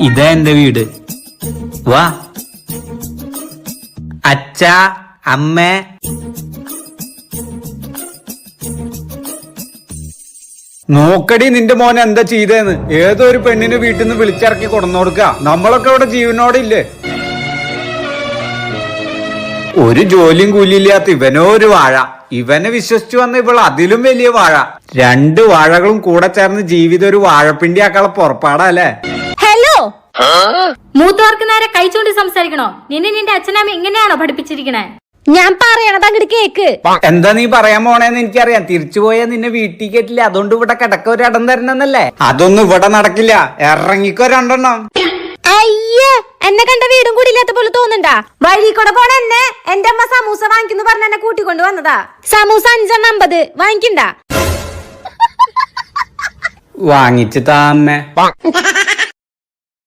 ഇതാ എന്റെ വീട്. വാ. അച്ഛാ, അമ്മ. നോക്കടി നിന്റെ മോൻ എന്താ ചെയ്തേന്ന്. ഏതോ ഒരു പെണ്ണിന് വീട്ടിൽ നിന്ന് വിളിച്ചിറക്കി കൊണ്ടുവന്നോടുക്ക. നമ്മളൊക്കെ ഇവിടെ ജീവനോടില്ലേ. ഒരു ജോലിയും കൂലിയില്ലാത്ത ഇവനോ ഒരു വാഴ. ഇവനെ വിശ്വസിച്ചു വന്ന ഇവൾ അതിലും വലിയ വാഴ. 2 വാഴകളും കൂടെ ചേർന്ന് ജീവിതം ഒരു വാഴപ്പിണ്ടി ആക്കാളെ പുറപ്പാടാ അല്ലേ? ഹലോ, മൂത്തവർക്ക് നേരെ കഴിച്ചോണ്ട് സംസാരിക്കണോ? നിന്റെ അച്ഛനമ്മ ഇങ്ങനെയാണോ പഠിപ്പിച്ചിരിക്കണേ? ഞാൻ പറയണത് അങ്ങോട്ട് കേക്ക്. എന്താ നീ പറയാൻ പോണേന്ന് എനിക്കറിയാം. തിരിച്ചുപോയാൽ നിന്നെ വീട്ടിൽ കേട്ടില്ല. അതുകൊണ്ട് ഇവിടെ കിടക്ക ഒരു ഇടം തരണമെന്നല്ലേ? അതൊന്നും ഇവിടെ നടക്കില്ല. ഇറങ്ങിക്കോ 2 എണ്ണം. അയ്യേ, എന്നെ കണ്ട വീടും കൂടി ഇല്ലാത്ത പോലെ തോന്നുന്നുണ്ടാ? വഴി കൂടെ പോണ എന്നെ എന്റെ അമ്മ സമൂസ വാങ്ങിക്കുന്നു പറഞ്ഞ എന്നെ കൂട്ടിക്കൊണ്ട് വന്നതാ. സമൂസ 5.50 വാങ്ങിക്കണ്ട. വാങ്ങിച്ചു താ അമ്മ.